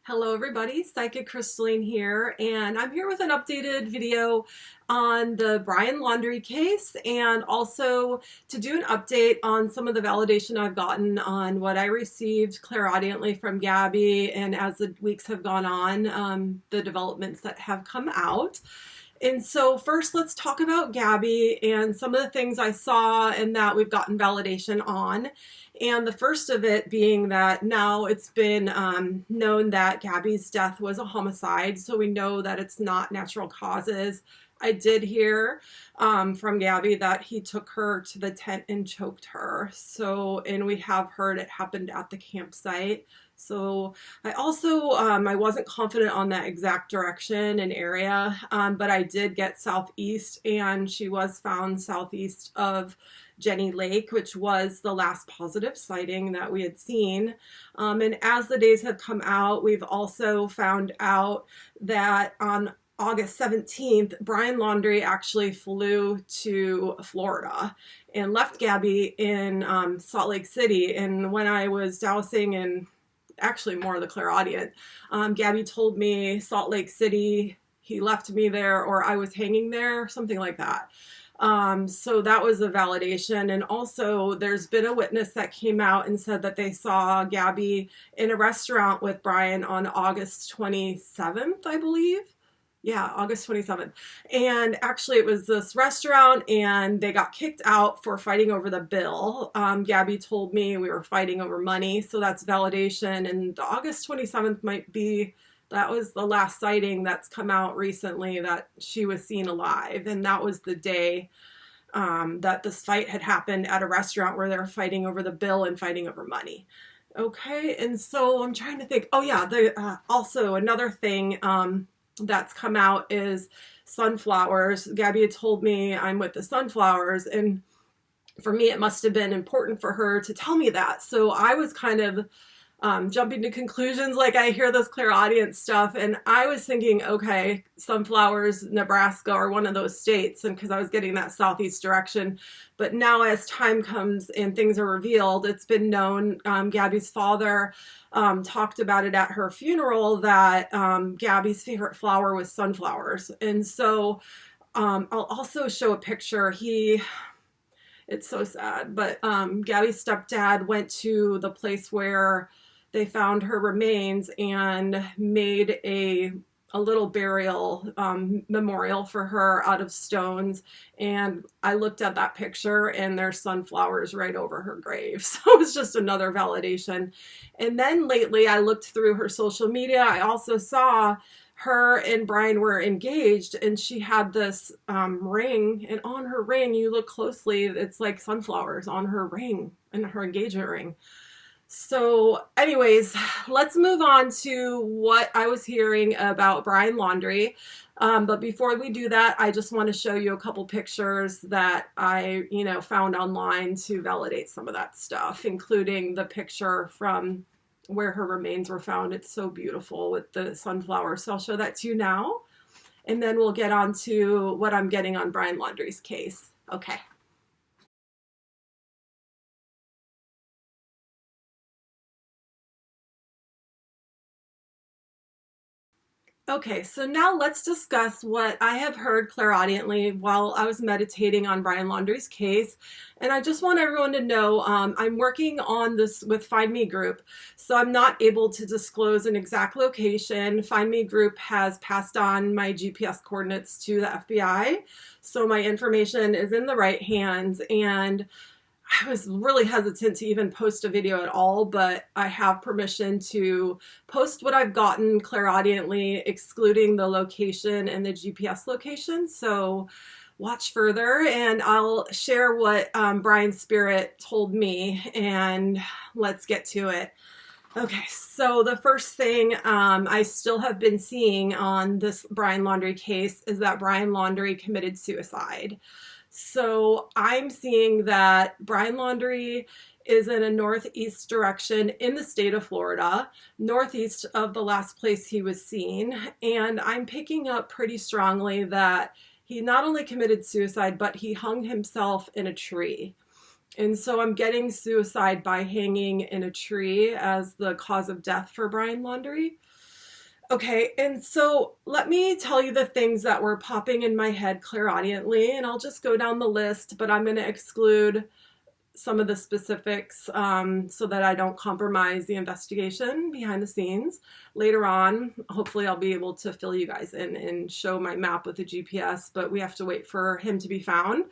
Hello everybody, Psychic Krystaline here, and I'm here with an updated video on the Brian Laundrie case and also to do an update on some of the validation I've gotten on what I received clairaudiently from Gabby, and as the weeks have gone on, the developments that have come out. And so first let's talk about Gabby and some of the things I saw and that we've gotten validation on. And the first of it being that now it's been known that Gabby's death was a homicide, so we know that it's not natural causes. I did hear from Gabby that he took her to the tent and choked her. So, and we have heard it happened at the campsite. So I also, I wasn't confident on that exact direction and area, but I did get southeast, and she was found southeast of Jenny Lake, which was the last positive sighting that we had seen. And as the days have come out, we've also found out that on August 17th, Brian Laundrie actually flew to Florida and left Gabby in Salt Lake City. And when I was dowsing and actually more of the clairaudient, Gabby told me Salt Lake City, he left me there, or I was hanging there, something like that. So that was a validation. And also there's been a witness that came out and said that they saw Gabby in a restaurant with Brian on August 27th, I believe. Yeah, August 27th. And actually it was this restaurant and they got kicked out for fighting over the bill. Gabby told me we were fighting over money, so that's validation. And the August 27th might be, that was the last sighting that's come out recently that she was seen alive. And that was the day that this fight had happened at a restaurant where they were fighting over the bill and fighting over money. Okay, and so I'm trying to think. Oh yeah, also another thing that's come out is sunflowers. Gabby had told me I'm with the sunflowers, and for me it must have been important for her to tell me that. So I was kind of jumping to conclusions, like I hear this clairaudient stuff, and I was thinking, okay, sunflowers, Nebraska, or one of those states, and because I was getting that southeast direction. But now as time comes and things are revealed, it's been known, Gabby's father talked about it at her funeral, that Gabby's favorite flower was sunflowers. And so I'll also show a picture. It's so sad, but Gabby's stepdad went to the place where they found her remains and made a little burial memorial for her out of stones. And I looked at that picture and there's sunflowers right over her grave. So it's just another validation. And then lately I looked through her social media. I also saw her and Brian were engaged, and she had this ring, and on her ring, you look closely, it's like sunflowers on her ring, and her engagement ring. So anyways, let's move on to what I was hearing about Brian Laundrie. But before we do that, I just want to show you a couple pictures that I, found online to validate some of that stuff, including the picture from where her remains were found. It's so beautiful with the sunflowers. So I'll show that to you now, and then we'll get on to what I'm getting on Brian Laundrie's case. Okay. Okay, so now let's discuss what I have heard clairaudiently while I was meditating on Brian Laundrie's case. And I just want everyone to know I'm working on this with Find Me Group, so I'm not able to disclose an exact location. Find Me Group has passed on my GPS coordinates to the FBI, so my information is in the right hands. And I was really hesitant to even post a video at all, but I have permission to post what I've gotten clairaudiently, excluding the location and the GPS location. So watch further, and I'll share what Brian's spirit told me, and let's get to it. Okay, so the first thing I still have been seeing on this Brian Laundrie case is that Brian Laundrie committed suicide. So I'm seeing that Brian Laundrie is in a northeast direction in the state of Florida, northeast of the last place he was seen. And I'm picking up pretty strongly that he not only committed suicide, but he hung himself in a tree. And so I'm getting suicide by hanging in a tree as the cause of death for Brian Laundrie. Okay, and so let me tell you the things that were popping in my head clairaudiently, and I'll just go down the list, but I'm going to exclude some of the specifics so that I don't compromise the investigation behind the scenes. Later on, hopefully I'll be able to fill you guys in and show my map with the GPS, but we have to wait for him to be found.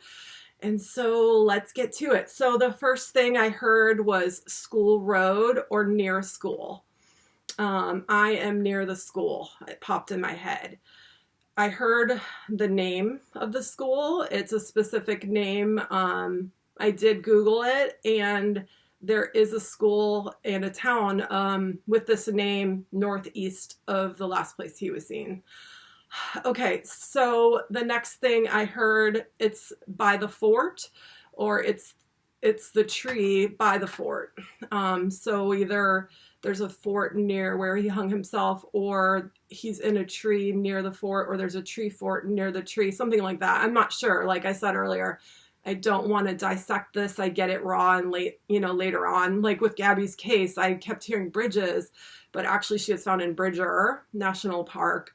And so let's get to it. So the first thing I heard was school road or near school. I am near the school. It popped in my head. I heard the name of the school. It's a specific name. I did Google it, and there is a school and a town with this name northeast of the last place he was seen. Okay, so the next thing I heard, it's by the fort, or it's the tree by the fort. So either there's a fort near where he hung himself, or he's in a tree near the fort, or there's a tree fort near the tree, something like that. I'm not sure. Like I said earlier, I don't want to dissect this. I get it raw and later on. Like with Gabby's case, I kept hearing Bridges, but actually she was found in Bridger National Park.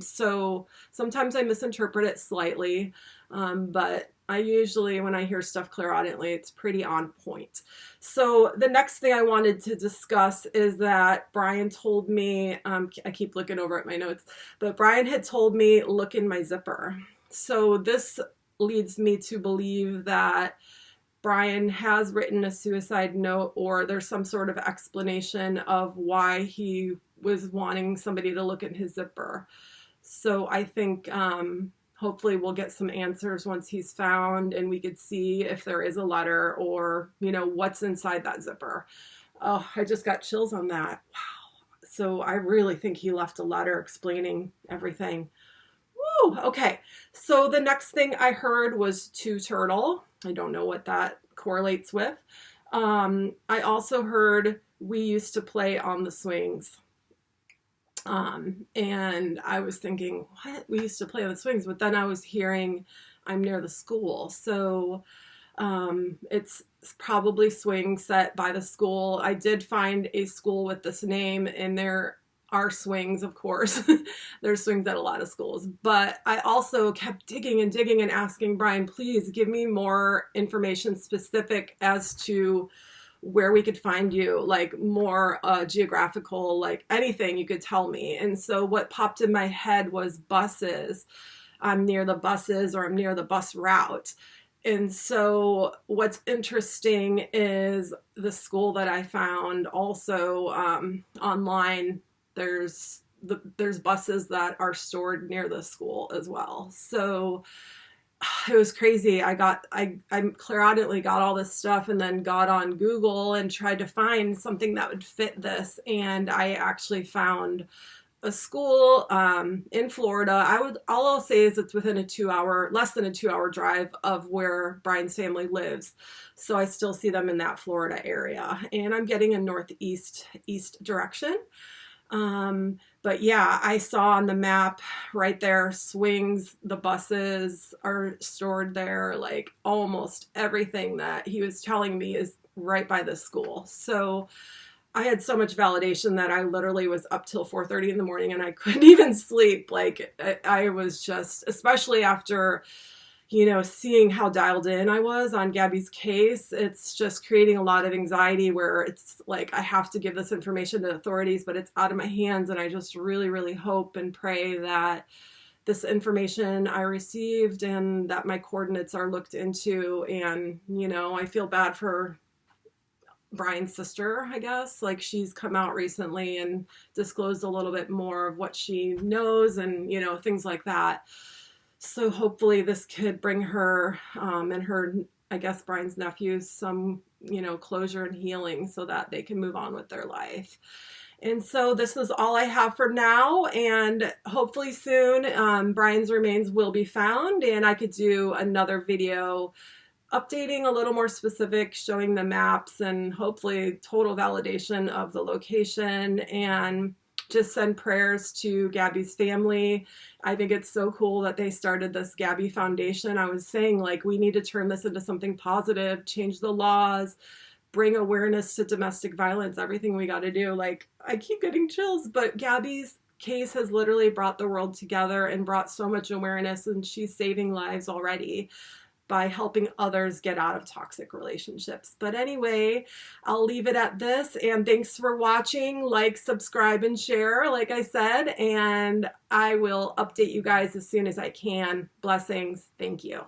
So sometimes I misinterpret it slightly, but I usually, when I hear stuff clairaudiently, it's pretty on point. So the next thing I wanted to discuss is that Brian told me, I keep looking over at my notes, but Brian had told me, look in my zipper. So this leads me to believe that Brian has written a suicide note, or there's some sort of explanation of why he was wanting somebody to look at his zipper. So I think hopefully we'll get some answers once he's found, and we could see if there is a letter or, what's inside that zipper. Oh, I just got chills on that. Wow. So I really think he left a letter explaining everything. Woo! Okay, so the next thing I heard was two turtle. I don't know what that correlates with. I also heard we used to play on the swings. And I was thinking, what? We used to play on the swings, but then I was hearing I'm near the school. So it's probably swings set by the school. I did find a school with this name, and there are swings, of course. There's swings at a lot of schools. But I also kept digging and digging and asking Brian, please give me more information specific as to where we could find you, like more geographical, like anything you could tell me. And so what popped in my head was buses. I'm near the buses, or I'm near the bus route. And so what's interesting is the school that I found also online, there's buses that are stored near the school as well. So it was crazy. I clairaudiently got all this stuff, and then got on Google and tried to find something that would fit this. And I actually found a school in Florida. All I'll say is it's within less than a 2-hour drive of where Brian's family lives. So I still see them in that Florida area, and I'm getting a northeast direction. But yeah, I saw on the map right there, swings, the buses are stored there, like almost everything that he was telling me is right by the school. So I had so much validation that I literally was up till 4:30 in the morning, and I couldn't even sleep. Like I was just, especially after seeing how dialed in I was on Gabby's case, it's just creating a lot of anxiety where it's like I have to give this information to authorities, but it's out of my hands. And I just really, really hope and pray that this information I received and that my coordinates are looked into. And, I feel bad for Brian's sister, I guess. Like, she's come out recently and disclosed a little bit more of what she knows and, things like that. So hopefully this could bring her and her, I guess, Brian's nephews some, closure and healing so that they can move on with their life. And so this is all I have for now. And hopefully soon Brian's remains will be found, and I could do another video updating a little more specific, showing the maps, and hopefully total validation of the location, and just send prayers to Gabby's family. I think it's so cool that they started this Gabby Foundation. I was saying, like, we need to turn this into something positive, change the laws, bring awareness to domestic violence, everything we got to do. Like, I keep getting chills, but Gabby's case has literally brought the world together and brought so much awareness, and she's saving lives already by helping others get out of toxic relationships. But anyway, I'll leave it at this, and thanks for watching. Like, subscribe, and share, like I said, and I will update you guys as soon as I can. Blessings. Thank you.